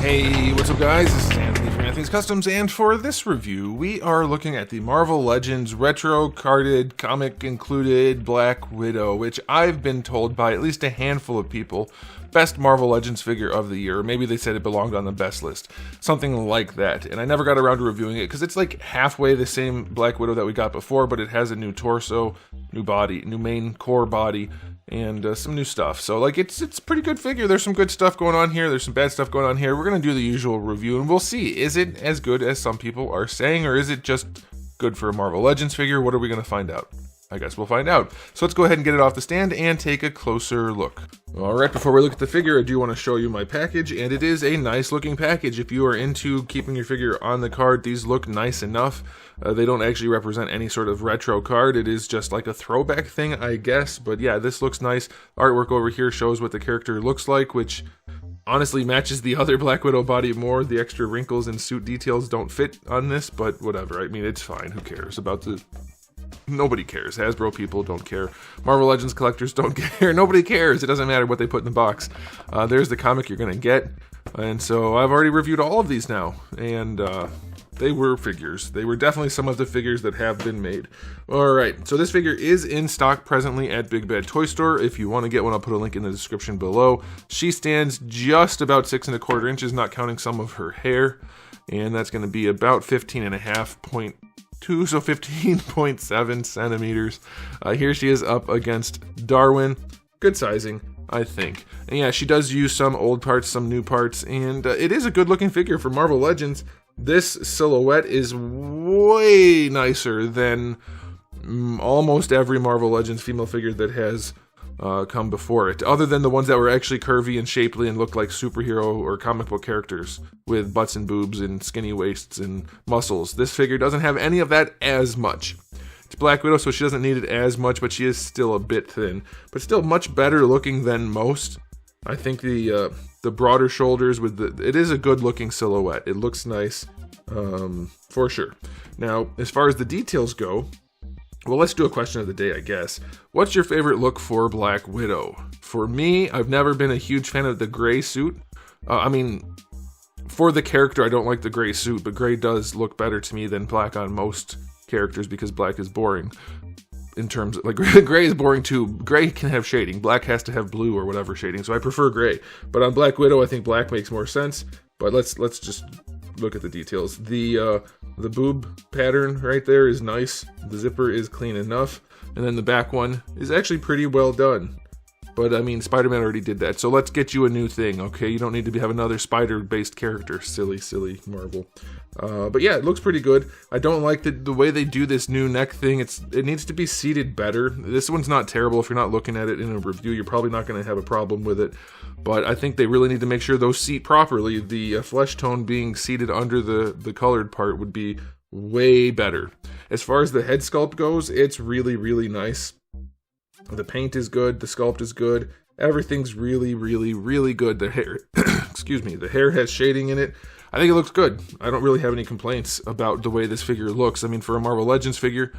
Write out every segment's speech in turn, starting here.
Hey, what's up guys? This is Anthony from Anthony's Customs, and for this review, we are looking at the Marvel Legends retro carded comic included Black Widow, which I've been told by at least a handful of people, best Marvel Legends figure of the year. Maybe they said it belonged on the best list. Something like that. And I never got around to reviewing it because it's like halfway the same Black Widow that we got before, but it has a new torso, new body, new main core body, and some new stuff. So like it's a pretty good figure. There's some good stuff going on here. There's some bad stuff going on here. We're going to do the usual review and we'll see. Is it as good as some people are saying, or is it just good for a Marvel Legends figure? What are we going to find out? I guess we'll find out. So let's go ahead and get it off the stand and take a closer look. Alright, before we look at the figure, I do want to show you my package, and it is a nice looking package. If you are into keeping your figure on the card, these look nice enough. They don't actually represent any sort of retro card. It is just like a throwback thing, I guess. But yeah, this looks nice. Artwork over here shows what the character looks like, which honestly matches the other Black Widow body more. The extra wrinkles and suit details don't fit on this, but whatever. I mean, it's fine. Who cares about the... Nobody cares. Hasbro people don't care. Marvel Legends collectors don't care. Nobody cares. It doesn't matter what they put in the box. There's the comic you're going to get. And so I've already reviewed all of these now. And they were figures. They were definitely some of the figures that have been made. Alright, so this figure is in stock presently at Big Bad Toy Store. If you want to get one, I'll put a link in the description below. She stands just about 6 1/4 inches, not counting some of her hair. And that's going to be about 15.5 so 15.7 centimeters. Here she is up against Darwin. Good sizing, I think. And yeah, she does use some old parts, some new parts, and it is a good looking figure for Marvel Legends. This silhouette is way nicer than almost every Marvel Legends female figure that has come before it, other than the ones that were actually curvy and shapely and looked like superhero or comic book characters with butts and boobs and skinny waists and muscles. This figure doesn't have any of that as much. It's Black Widow, so she doesn't need it as much, but she is still a bit thin, but still much better looking than most. I think the broader shoulders with it is a good looking silhouette. It looks nice, for sure. Now, as far as the details go, well, let's do a question of the day, I guess. What's your favorite look for Black Widow? For me, I've never been a huge fan of the gray suit. I mean, for the character, I don't like the gray suit, but gray does look better to me than black on most characters because black is boring. In terms of, like, gray is boring too. Gray can have shading. Black has to have blue or whatever shading, so I prefer gray. But on Black Widow, I think black makes more sense. But let's just look at the details. The boob pattern right there is nice. The zipper is clean enough. And then the back one is actually pretty well done. But I mean, Spider-Man already did that. So let's get you a new thing, okay? You don't need to have another spider-based character. Silly Marvel. But yeah, it looks pretty good. I don't like the way they do this new neck thing. It needs to be seated better. This one's not terrible. If you're not looking at it in a review, you're probably not going to have a problem with it. But I think they really need to make sure those seat properly. The flesh tone being seated under the colored part would be way better. As far as the head sculpt goes, it's really nice. The paint is good, the sculpt is good, everything's really good. The hair, excuse me, the hair has shading in it. I think it looks good. I don't really have any complaints about the way this figure looks. I mean, for a Marvel Legends figure,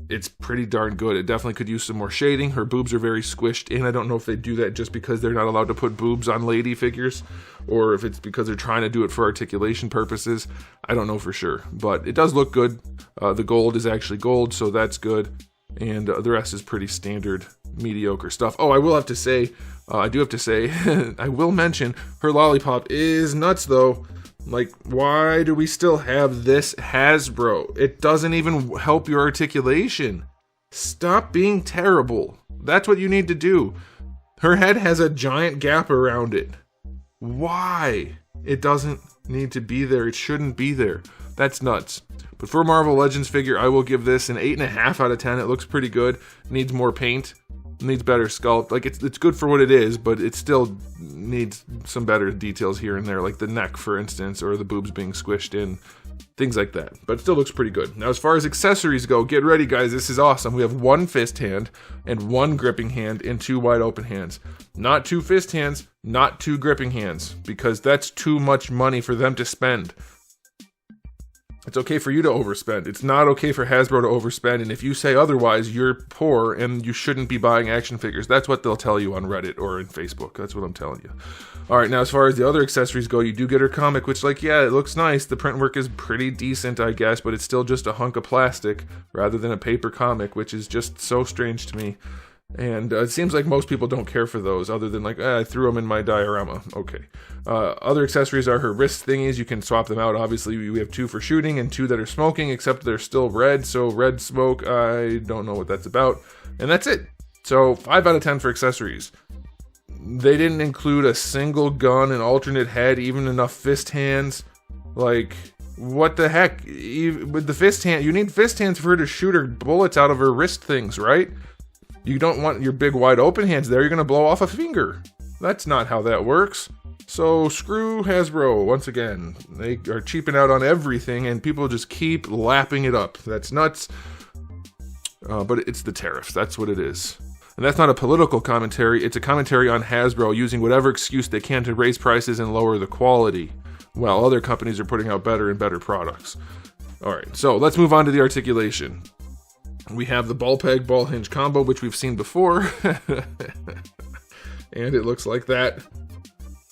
it's pretty darn good. It definitely could use some more shading. Her boobs are very squished in. I don't know if they do that just because they're not allowed to put boobs on lady figures, or if it's because they're trying to do it for articulation purposes. I don't know for sure, but it does look good. The gold is actually gold, so that's good. And the rest is pretty standard, mediocre stuff. Oh, I will have to say, I will mention, her lollipop is nuts though. Like, why do we still have this Hasbro? It doesn't even help your articulation. Stop being terrible. That's what you need to do. Her head has a giant gap around it. Why? It doesn't need to be there. It shouldn't be there. That's nuts. But for a Marvel Legends figure, I will give this an 8.5 out of 10. It looks pretty good. Needs more paint. Needs better sculpt. Like, it's good for what it is, but it still needs some better details here and there, like the neck, for instance, or the boobs being squished in. Things like that. But it still looks pretty good. Now, as far as accessories go, get ready, guys. This is awesome. We have one fist hand and one gripping hand and two wide open hands. Not two fist hands, not two gripping hands, because that's too much money for them to spend. It's okay for you to overspend. It's not okay for Hasbro to overspend, and if you say otherwise, you're poor and you shouldn't be buying action figures. That's what they'll tell you on Reddit or in Facebook. That's what I'm telling you. All right, now as far as the other accessories go, you do get her comic, which, like, yeah, it looks nice. The print work is pretty decent, I guess, but it's still just a hunk of plastic rather than a paper comic, which is just so strange to me. And it seems like most people don't care for those, other than like, I threw them in my diorama. Okay. Other accessories are her wrist thingies. You can swap them out. Obviously, we have 2 for shooting and 2 that are smoking, except they're still red. So red smoke, I don't know what that's about. And that's it. So 5 out of 10 for accessories. They didn't include a single gun, an alternate head, even enough fist hands. Like, what the heck? With the fist hand, you need fist hands for her to shoot her bullets out of her wrist things, right? You don't want your big wide open hands there. You're going to blow off a finger. That's not how that works. So screw Hasbro once again. They are cheaping out on everything and people just keep lapping it up. That's nuts. But it's the tariffs. That's what it is. And that's not a political commentary. It's a commentary on Hasbro using whatever excuse they can to raise prices and lower the quality, while other companies are putting out better and better products. All right, so let's move on to the articulation. We have the ball peg, ball hinge combo, which we've seen before. And it looks like that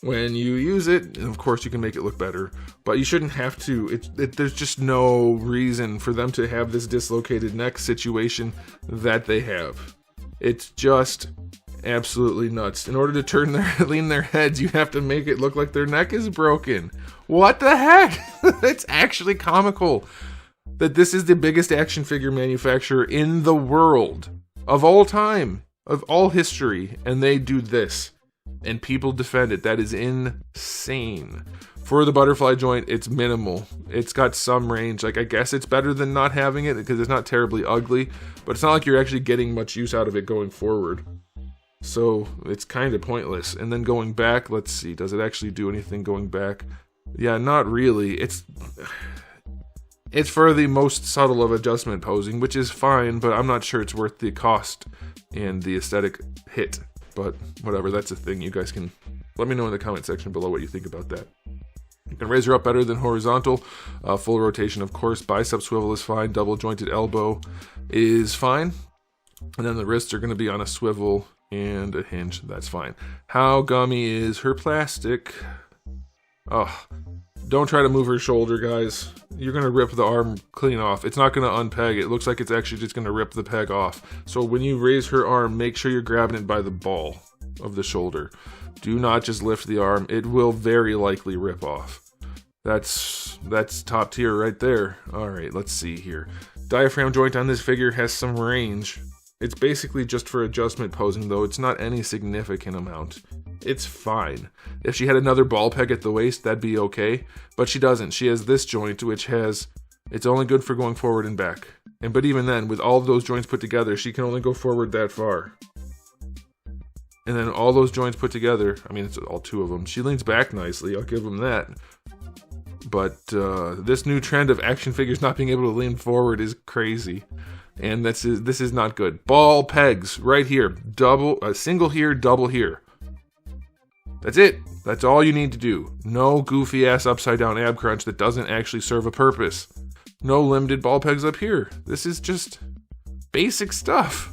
when you use it. And of course, you can make it look better, but you shouldn't have to. There's just no reason for them to have this dislocated neck situation that they have. It's just absolutely nuts. In order to lean their heads, you have to make it look like their neck is broken. What the heck? It's actually comical that this is the biggest action figure manufacturer in the world of all time, of all history, and they do this, and people defend it. That is insane. For the butterfly joint, it's minimal. It's got some range. Like, I guess it's better than not having it because it's not terribly ugly, but it's not like you're actually getting much use out of it going forward. So it's kind of pointless. And then going back, let's see, does it actually do anything going back? Yeah, not really. It's for the most subtle of adjustment posing, which is fine, but I'm not sure it's worth the cost and the aesthetic hit. But whatever, that's a thing. You guys can let me know in the comment section below what you think about that. You can raise her up better than horizontal. Full rotation, of course. Bicep swivel is fine. Double jointed elbow is fine. And then the wrists are going to be on a swivel and a hinge. That's fine. How gummy is her plastic? Oh, don't try to move her shoulder, guys. You're going to rip the arm clean off. It's not going to unpeg. It looks like it's actually just going to rip the peg off. So when you raise her arm, make sure you're grabbing it by the ball of the shoulder. Do not just lift the arm. It will very likely rip off. That's top tier right there. All right, let's see here. Diaphragm joint on this figure has some range. It's basically just for adjustment posing, though. It's not any significant amount. It's fine. If she had another ball peg at the waist, that'd be okay. But she doesn't. She has this joint, which has... It's only good for going forward and back. But even then, with all of those joints put together, she can only go forward that far. And then all those joints put together, I mean, it's all 2 of them. She leans back nicely, I'll give them that. But this new trend of action figures not being able to lean forward is crazy. And this is not good. Ball pegs, right here. Single here, double here. That's it. That's all you need to do. No goofy ass upside down ab crunch that doesn't actually serve a purpose. No limited ball pegs up here. This is just basic stuff.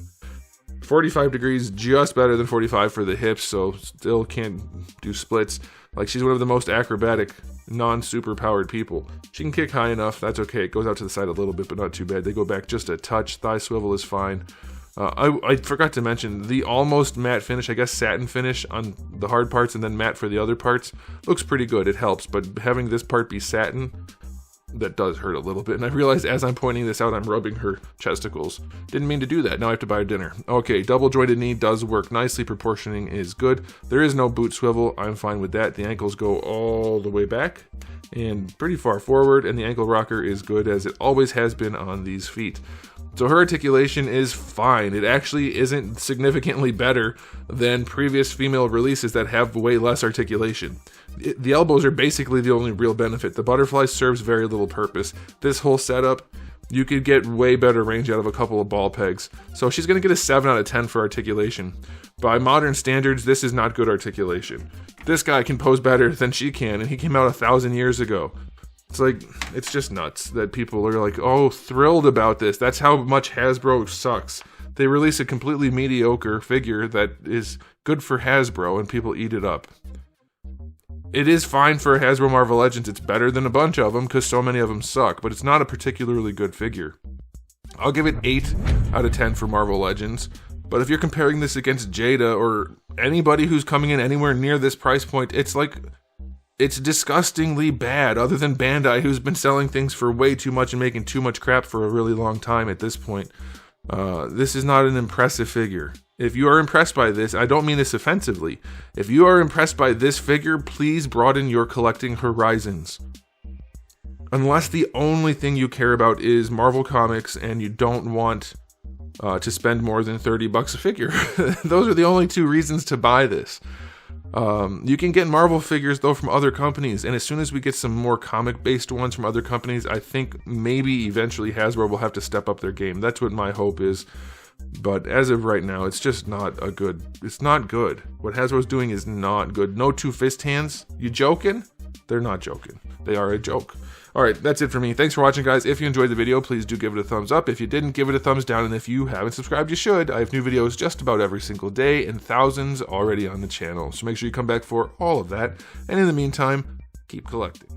45 degrees, just better than 45 for the hips, so still can't do splits. Like, she's one of the most acrobatic, non-super powered people. She can kick high enough, that's okay. It goes out to the side a little bit, but not too bad. They go back just a touch. Thigh swivel is fine. I forgot to mention, the almost matte finish, I guess satin finish on the hard parts and then matte for the other parts, looks pretty good. It helps, but having this part be satin, that does hurt a little bit. And I realized as I'm pointing this out, I'm rubbing her chesticles. Didn't mean to do that. Now I have to buy her dinner. Okay, double jointed knee does work nicely. Proportioning is good. There is no boot swivel. I'm fine with that. The ankles go all the way back and pretty far forward, and the ankle rocker is good, as it always has been on these feet. So her articulation is fine. It actually isn't significantly better than previous female releases that have way less articulation. The elbows are basically the only real benefit. The butterfly serves very little purpose. This whole setup, you could get way better range out of a couple of ball pegs. So she's going to get a 7 out of 10 for articulation. By modern standards, this is not good articulation. This guy can pose better than she can, and he came out 1,000 years ago. It's like, it's just nuts that people are like, oh, thrilled about this. That's how much Hasbro sucks. They release a completely mediocre figure that is good for Hasbro, and people eat it up. It is fine for Hasbro Marvel Legends. It's better than a bunch of them because so many of them suck, but it's not a particularly good figure. I'll give it 8 out of 10 for Marvel Legends, but if you're comparing this against Jada or anybody who's coming in anywhere near this price point, it's like, it's disgustingly bad, other than Bandai, who's been selling things for way too much and making too much crap for a really long time at this point. This is not an impressive figure. If you are impressed by this, I don't mean this offensively. If you are impressed by this figure, please broaden your collecting horizons. Unless the only thing you care about is Marvel Comics and you don't want to spend more than $30 a figure. Those are the only 2 reasons to buy this. You can get Marvel figures though from other companies, and as soon as we get some more comic-based ones from other companies, I think maybe eventually Hasbro will have to step up their game. That's what my hope is. But as of right now, it's just not a good... It's not good. What Hasbro's doing is not good. No 2 fist hands? You joking? They're not joking. They are a joke. Alright, that's it for me. Thanks for watching, guys. If you enjoyed the video, please do give it a thumbs up. If you didn't, give it a thumbs down. And if you haven't subscribed, you should. I have new videos just about every single day and thousands already on the channel. So make sure you come back for all of that. And in the meantime, keep collecting.